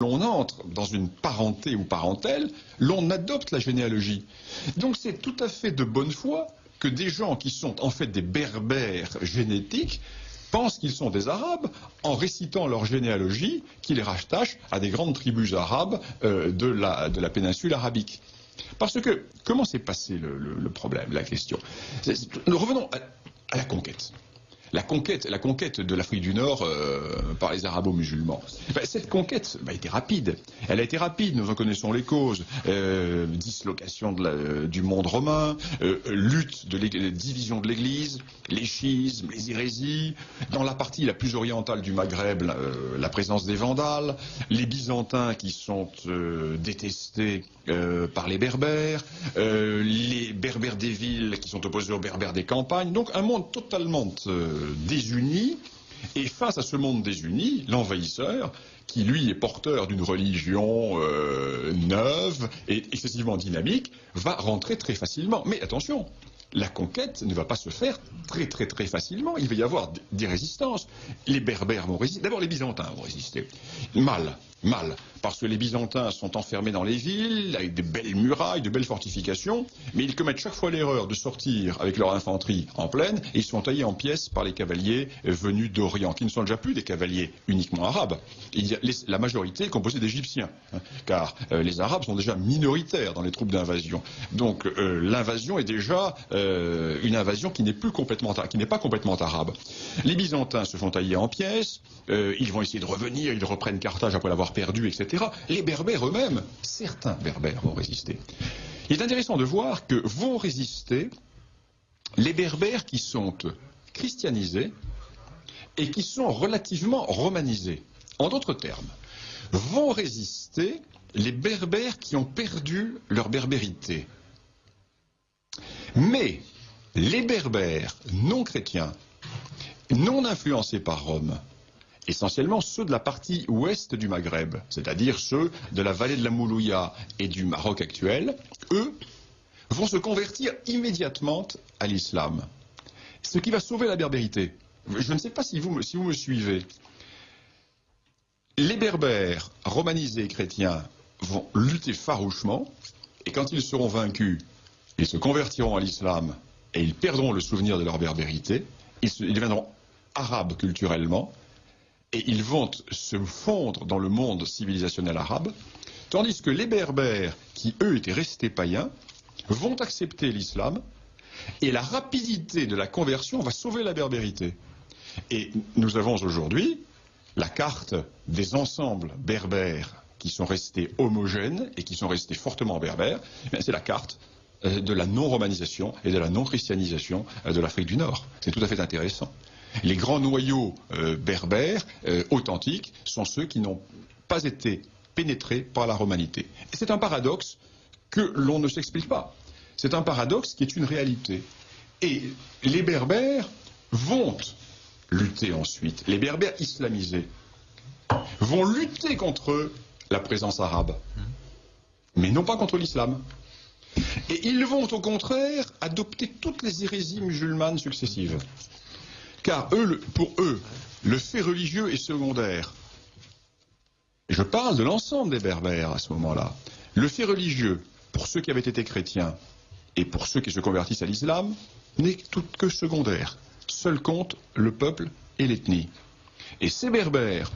l'on entre dans une parenté ou parentèle, l'on adopte la généalogie. Donc c'est tout à fait de bonne foi que des gens qui sont en fait des berbères génétiques pensent qu'ils sont des Arabes en récitant leur généalogie qui les rattache à des grandes tribus arabes de la péninsule arabique. Parce que, comment s'est passé le problème, la question? Nous revenons à la conquête. La conquête de l'Afrique du Nord par les arabo-musulmans. Cette conquête a été rapide. Elle a été rapide, nous en connaissons les causes. Dislocation du monde romain, lutte division de l'Église, les schismes, les hérésies. Dans la partie la plus orientale du Maghreb, la présence des Vandales, les Byzantins qui sont détestés par les Berbères, les Berbères des villes qui sont opposés aux Berbères des campagnes. Donc un monde totalement désuni, et face à ce monde désuni, l'envahisseur, qui lui est porteur d'une religion neuve et excessivement dynamique, va rentrer très facilement. Mais attention, la conquête ne va pas se faire très facilement. Il va y avoir des résistances. Les Berbères vont résister. D'abord, les Byzantins vont résister. Mal. Parce que les Byzantins sont enfermés dans les villes, avec des belles murailles, de belles fortifications, mais ils commettent chaque fois l'erreur de sortir avec leur infanterie en plaine, et ils sont taillés en pièces par les cavaliers venus d'Orient, qui ne sont déjà plus des cavaliers uniquement arabes. La majorité est composée d'Égyptiens, car les Arabes sont déjà minoritaires dans les troupes d'invasion. Donc l'invasion est déjà une invasion qui n'est pas complètement arabe. Les Byzantins se font tailler en pièces, ils vont essayer de revenir, ils reprennent Carthage après l'avoir perdu, etc. Les Berbères eux-mêmes, certains Berbères vont résister. Il est intéressant de voir que vont résister les Berbères qui sont christianisés et qui sont relativement romanisés. En d'autres termes, vont résister les Berbères qui ont perdu leur berbérité. Mais les Berbères non chrétiens, non influencés par Rome, essentiellement ceux de la partie ouest du Maghreb, c'est-à-dire ceux de la vallée de la Moulouya et du Maroc actuel, eux, vont se convertir immédiatement à l'islam. Ce qui va sauver la berbérité. Je ne sais pas si vous me suivez. Les Berbères romanisés et chrétiens vont lutter farouchement, et quand ils seront vaincus, ils se convertiront à l'islam et ils perdront le souvenir de leur berbérité, ils deviendront arabes culturellement, et ils vont se fondre dans le monde civilisationnel arabe, tandis que les Berbères, qui eux étaient restés païens, vont accepter l'islam, et la rapidité de la conversion va sauver la berbérité. Et nous avons aujourd'hui la carte des ensembles berbères qui sont restés homogènes et qui sont restés fortement berbères. C'est la carte de la non-romanisation et de la non-christianisation de l'Afrique du Nord. C'est tout à fait intéressant. Les grands noyaux berbères authentiques sont ceux qui n'ont pas été pénétrés par la romanité. Et c'est un paradoxe que l'on ne s'explique pas. C'est un paradoxe qui est une réalité. Et les Berbères vont lutter ensuite. Les Berbères islamisés vont lutter contre la présence arabe, mais non pas contre l'islam. Et ils vont au contraire adopter toutes les hérésies musulmanes successives. Car pour eux, le fait religieux est secondaire. Je parle de l'ensemble des Berbères à ce moment-là. Le fait religieux, pour ceux qui avaient été chrétiens et pour ceux qui se convertissent à l'islam, n'est tout que secondaire. Seul compte le peuple et l'ethnie. Et ces Berbères,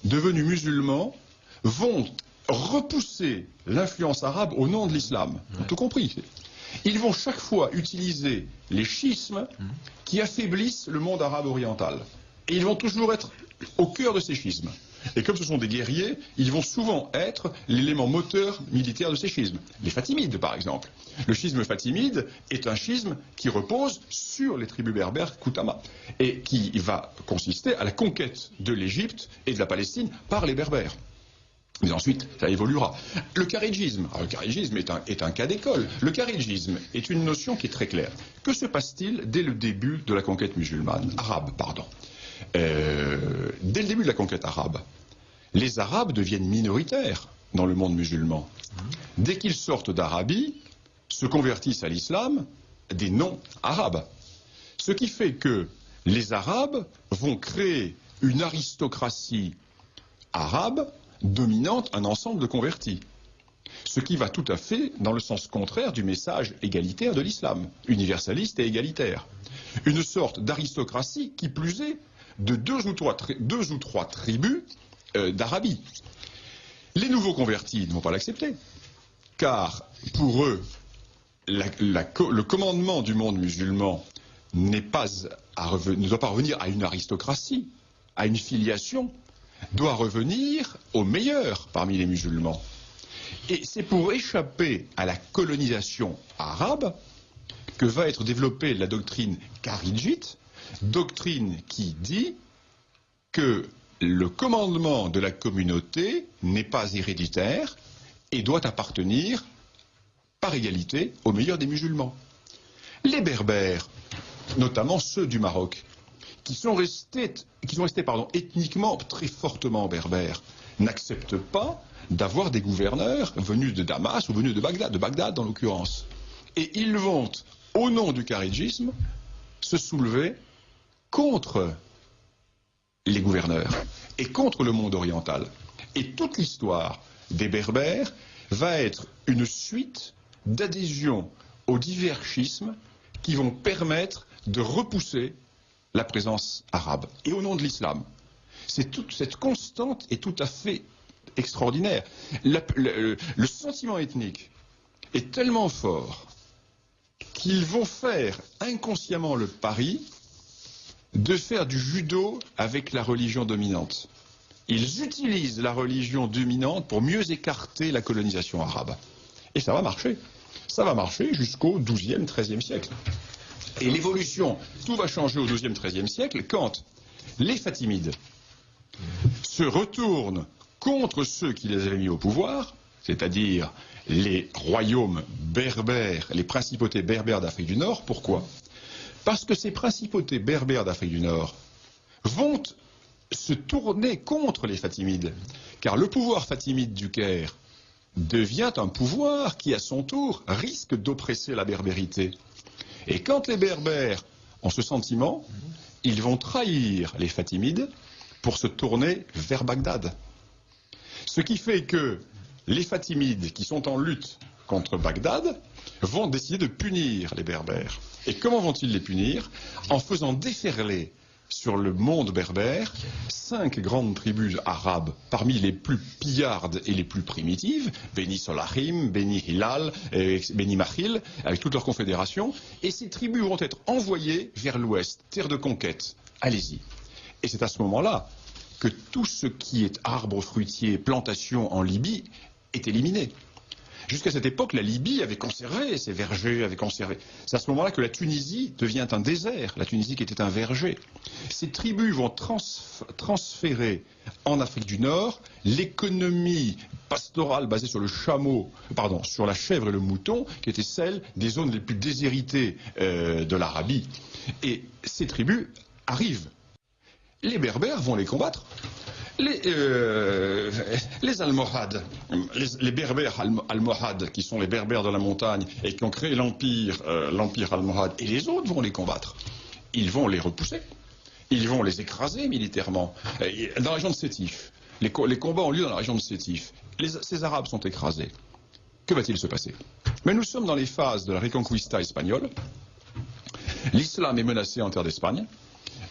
devenus musulmans, vont repousser l'influence arabe au nom de l'islam. On a tout compris. Ils vont chaque fois utiliser les schismes qui affaiblissent le monde arabe oriental. Et ils vont toujours être au cœur de ces schismes. Et comme ce sont des guerriers, ils vont souvent être l'élément moteur militaire de ces schismes. Les Fatimides, par exemple. Le schisme fatimide est un schisme qui repose sur les tribus berbères Koutama et qui va consister à la conquête de l'Égypte et de la Palestine par les Berbères. Mais ensuite, ça évoluera. Le kharidjisme, le kharidjisme est un cas d'école. Le kharidjisme est une notion qui est très claire. Que se passe-t-il dès le début de la conquête musulmane, arabe, pardon. Dès le début de la conquête arabe, les Arabes deviennent minoritaires dans le monde musulman. Dès qu'ils sortent d'Arabie, se convertissent à l'islam des non-arabes. Ce qui fait que les Arabes vont créer une aristocratie arabe dominante un ensemble de convertis. Ce qui va tout à fait dans le sens contraire du message égalitaire de l'islam, universaliste et égalitaire. Une sorte d'aristocratie, qui plus est, de deux ou trois tribus d'Arabie. Les nouveaux convertis ne vont pas l'accepter, car pour eux, le commandement du monde musulman ne doit pas revenir à une aristocratie, à une filiation, doit revenir aux meilleurs parmi les musulmans. Et c'est pour échapper à la colonisation arabe que va être développée la doctrine kharidjite, doctrine qui dit que le commandement de la communauté n'est pas héréditaire et doit appartenir par égalité aux meilleurs des musulmans. Les Berbères, notamment ceux du Maroc, qui sont restés ethniquement très fortement berbères, n'acceptent pas d'avoir des gouverneurs venus de Damas ou venus de Bagdad en l'occurrence. Et ils vont, au nom du kharidjisme, se soulever contre les gouverneurs et contre le monde oriental. Et toute l'histoire des Berbères va être une suite d'adhésions aux divers schismes qui vont permettre de repousser la présence arabe. Et au nom de l'islam. Cette constante est tout à fait extraordinaire. Le sentiment ethnique est tellement fort qu'ils vont faire inconsciemment le pari de faire du judo avec la religion dominante. Ils utilisent la religion dominante pour mieux écarter la colonisation arabe. Et ça va marcher. Ça va marcher jusqu'au XIIe, XIIIe siècle. Et l'évolution, tout va changer au XIIe, XIIIe siècle quand les Fatimides se retournent contre ceux qui les avaient mis au pouvoir, c'est-à-dire les royaumes berbères, les principautés berbères d'Afrique du Nord. Pourquoi? Parce que ces principautés berbères d'Afrique du Nord vont se tourner contre les Fatimides, car le pouvoir fatimide du Caire devient un pouvoir qui, à son tour, risque d'oppresser la berbérité. Et quand les Berbères ont ce sentiment, ils vont trahir les Fatimides pour se tourner vers Bagdad. Ce qui fait que les Fatimides, qui sont en lutte contre Bagdad, vont décider de punir les Berbères. Et comment vont-ils les punir? En faisant déferler sur le monde berbère 5 grandes tribus arabes, parmi les plus pillardes et les plus primitives, Beni Solahim, Beni Hilal, Beni Mahil, avec toute leur confédération, et ces tribus vont être envoyées vers l'ouest, terre de conquête. Allez-y. Et c'est à ce moment-là que tout ce qui est arbre fruitier, plantation en Libye, est éliminé. Jusqu'à cette époque, la Libye avait conservé ses vergers, avait conservé. C'est à ce moment-là que la Tunisie devient un désert, la Tunisie qui était un verger. Ces tribus vont transférer en Afrique du Nord l'économie pastorale basée sur sur la chèvre et le mouton, qui était celle des zones les plus déshéritées de l'Arabie. Et ces tribus arrivent. Les Berbères vont les combattre. Les Almohades, les Berbères Almohades, qui sont les Berbères de la montagne et qui ont créé l'empire Almohade, et les autres vont les combattre. Ils vont les repousser. Ils vont les écraser militairement. Dans la région de Sétif, les combats ont lieu dans la région de Sétif. Ces Arabes sont écrasés. Que va-t-il se passer? Mais nous sommes dans les phases de la Reconquista espagnole. L'islam est menacé en terre d'Espagne.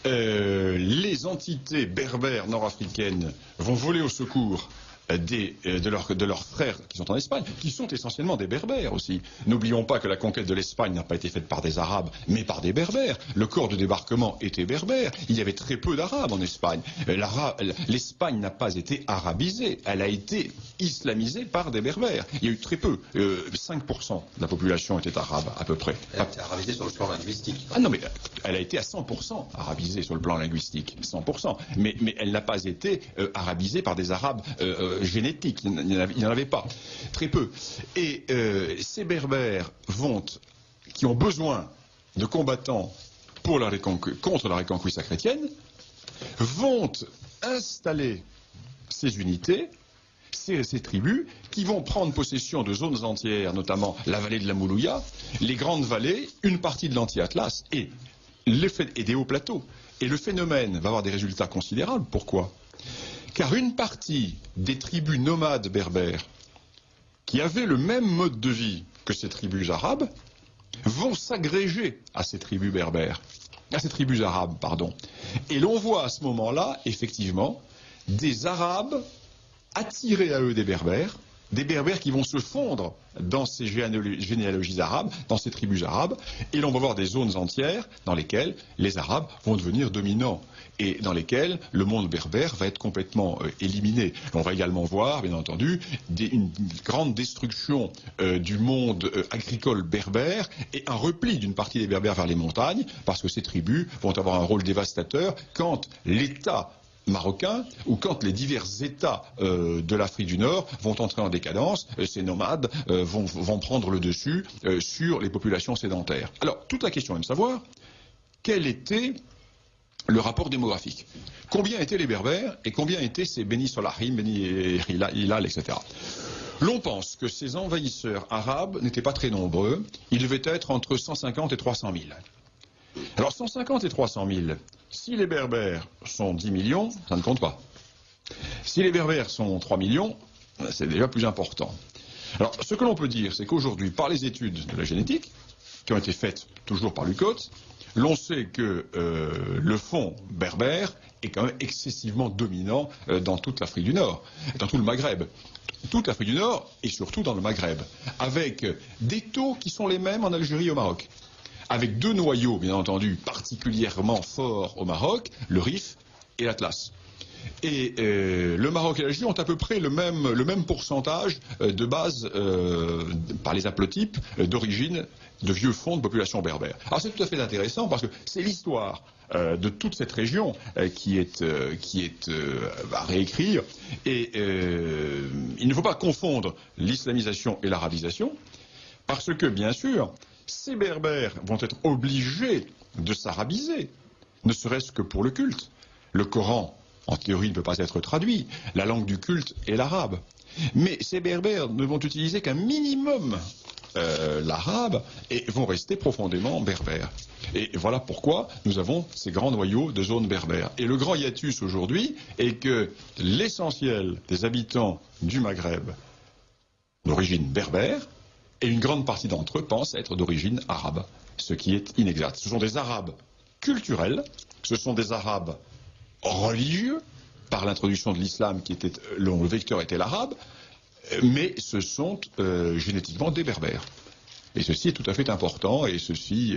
Les entités berbères nord-africaines vont voler au secours de leurs frères qui sont en Espagne, qui sont essentiellement des berbères aussi. N'oublions pas que la conquête de l'Espagne n'a pas été faite par des Arabes, mais par des berbères. Le corps de débarquement était berbère. Il y avait très peu d'Arabes en Espagne. L'Espagne n'a pas été arabisée, elle a été islamisée par des berbères. Il y a eu très peu, 5% de la population était arabe à peu près. Elle a été arabisée sur le plan linguistique. Ah non, mais elle a été à 100% arabisée sur le plan linguistique, 100%. Mais elle n'a pas été arabisée par des Arabes génétiques, il n'y en avait pas, très peu. Et ces berbères qui ont besoin de combattants contre la Reconquista chrétienne, vont installer ces unités, ces tribus, qui vont prendre possession de zones entières, notamment la vallée de la Moulouya, les grandes vallées, une partie de l'anti-Atlas et des hauts plateaux. Et le phénomène va avoir des résultats considérables. Pourquoi? car une partie des tribus nomades berbères qui avaient le même mode de vie que ces tribus arabes vont s'agréger à ces tribus berbères, à ces tribus arabes, pardon. Et l'on voit à ce moment-là, effectivement, des Arabes attirés à eux des Berbères qui vont se fondre dans ces généalogies arabes, dans ces tribus arabes, et l'on va voir des zones entières dans lesquelles les Arabes vont devenir dominants, et dans lesquelles le monde berbère va être complètement éliminé. On va également voir, bien entendu, une grande destruction du monde agricole berbère, et un repli d'une partie des Berbères vers les montagnes, parce que ces tribus vont avoir un rôle dévastateur quand l'État marocain, ou quand les divers États de l'Afrique du Nord vont entrer en décadence, ces nomades vont prendre le dessus sur les populations sédentaires. Alors, toute la question est de savoir quel était le rapport démographique. Combien étaient les Berbères et combien étaient ces Beni Solahim, Beni Hilal, etc. L'on pense que ces envahisseurs arabes n'étaient pas très nombreux, ils devaient être entre 150 et 300 000. Alors 150 et 300 000, si les Berbères sont 10 millions, ça ne compte pas. Si les Berbères sont 3 millions, c'est déjà plus important. Alors ce que l'on peut dire, c'est qu'aujourd'hui, par les études de la génétique, qui ont été faites toujours par l'UCOT, l'on sait que le fond berbère est quand même excessivement dominant dans toute l'Afrique du Nord, dans tout le Maghreb. Toute l'Afrique du Nord et surtout dans le Maghreb, avec des taux qui sont les mêmes en Algérie et au Maroc. Avec deux noyaux, bien entendu, particulièrement forts au Maroc, le Rif et l'Atlas. Et le Maroc et l'Algérie ont à peu près le même pourcentage de base par les haplotypes d'origine de vieux fonds de population berbère. Alors c'est tout à fait intéressant parce que c'est l'histoire de toute cette région qui est à réécrire. Et il ne faut pas confondre l'islamisation et l'arabisation parce que, bien sûr, ces Berbères vont être obligés de s'arabiser, ne serait-ce que pour le culte. Le Coran, en théorie, ne peut pas être traduit. La langue du culte est l'arabe. Mais ces Berbères ne vont utiliser qu'un minimum l'arabe et vont rester profondément berbères. Et voilà pourquoi nous avons ces grands noyaux de zones berbères. Et le grand hiatus aujourd'hui est que l'essentiel des habitants du Maghreb d'origine berbère, et une grande partie d'entre eux pensent être d'origine arabe, ce qui est inexact. Ce sont des Arabes culturels, ce sont des Arabes religieux, par l'introduction de l'islam dont le vecteur était l'arabe, mais ce sont génétiquement des Berbères. Et ceci est tout à fait important, et ceci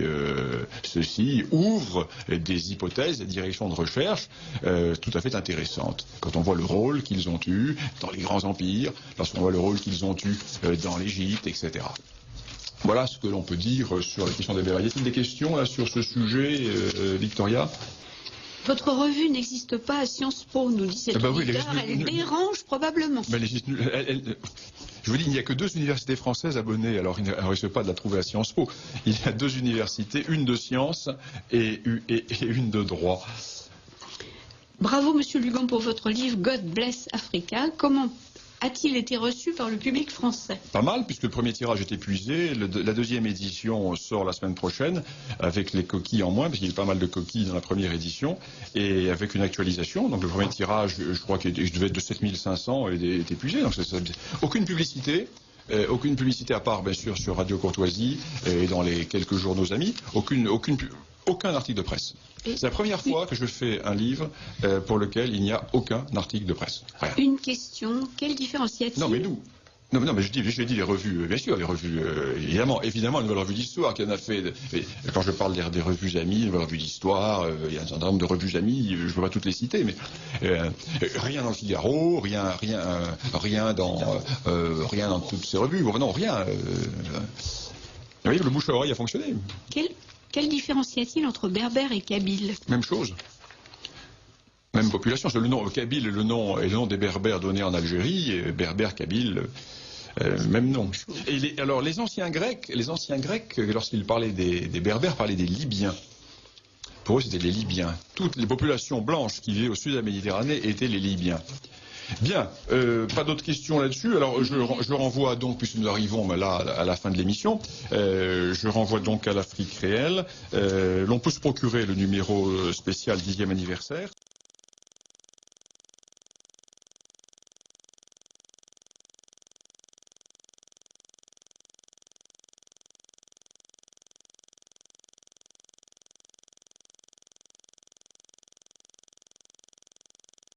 ouvre des hypothèses, des directions de recherche tout à fait intéressantes. Quand on voit le rôle qu'ils ont eu dans les grands empires, lorsqu'on voit le rôle qu'ils ont eu dans l'Égypte, etc. Voilà ce que l'on peut dire sur la question des Berbères. Y a-t-il des questions là, sur ce sujet, Victoria ? Votre revue n'existe pas à Sciences Po, nous dit cet auditeur. Elle dérange probablement. Je vous dis, il n'y a que 2 universités françaises abonnées, alors il ne risque pas de la trouver à Sciences Po. Il y a 2 universités, une de sciences et une de droit. Bravo, Monsieur Lugan, pour votre livre God Bless Africa. Comment a-t-il été reçu par le public français? Pas mal, puisque le premier tirage est épuisé. La deuxième édition sort la semaine prochaine, avec les coquilles en moins, parce qu'il y a pas mal de coquilles dans la première édition, et avec une actualisation. Donc le premier tirage, je crois qu'il devait être de 7500, est épuisé. Donc aucune publicité. Aucune publicité à part, bien sûr, sur Radio Courtoisie et dans les quelques journaux amis. Aucun article de presse. C'est la première fois que je fais un livre pour lequel il n'y a aucun article de presse. Rien. Une question, quelle différence y a-t-il? Non, mais nous. Non, mais j'ai dit les revues, bien sûr, les revues, évidemment, une nouvelle revue d'histoire qui en a fait, quand je parle des revues amies, une nouvelle revue d'histoire, il y a un certain nombre de revues amies, je ne peux pas toutes les citer, mais rien dans le Figaro, rien dans toutes ces revues, non, rien. Vous voyez, le bouche à oreille a fonctionné. Quelle différence y a-t-il entre berbère et kabyle? Même chose. Même population. Le nom kabyle est le nom des berbères donnés en Algérie, et berbère, kabyle, même nom. Et alors les anciens Grecs, lorsqu'ils parlaient des berbères, parlaient des Libyens. Pour eux, c'était les Libyens. Toutes les populations blanches qui vivaient au sud de la Méditerranée étaient les Libyens. Bien, pas d'autres questions là-dessus. Alors je renvoie donc, puisque nous arrivons là à la fin de l'émission, je renvoie donc à l'Afrique réelle. L'on peut se procurer le numéro spécial 10e anniversaire.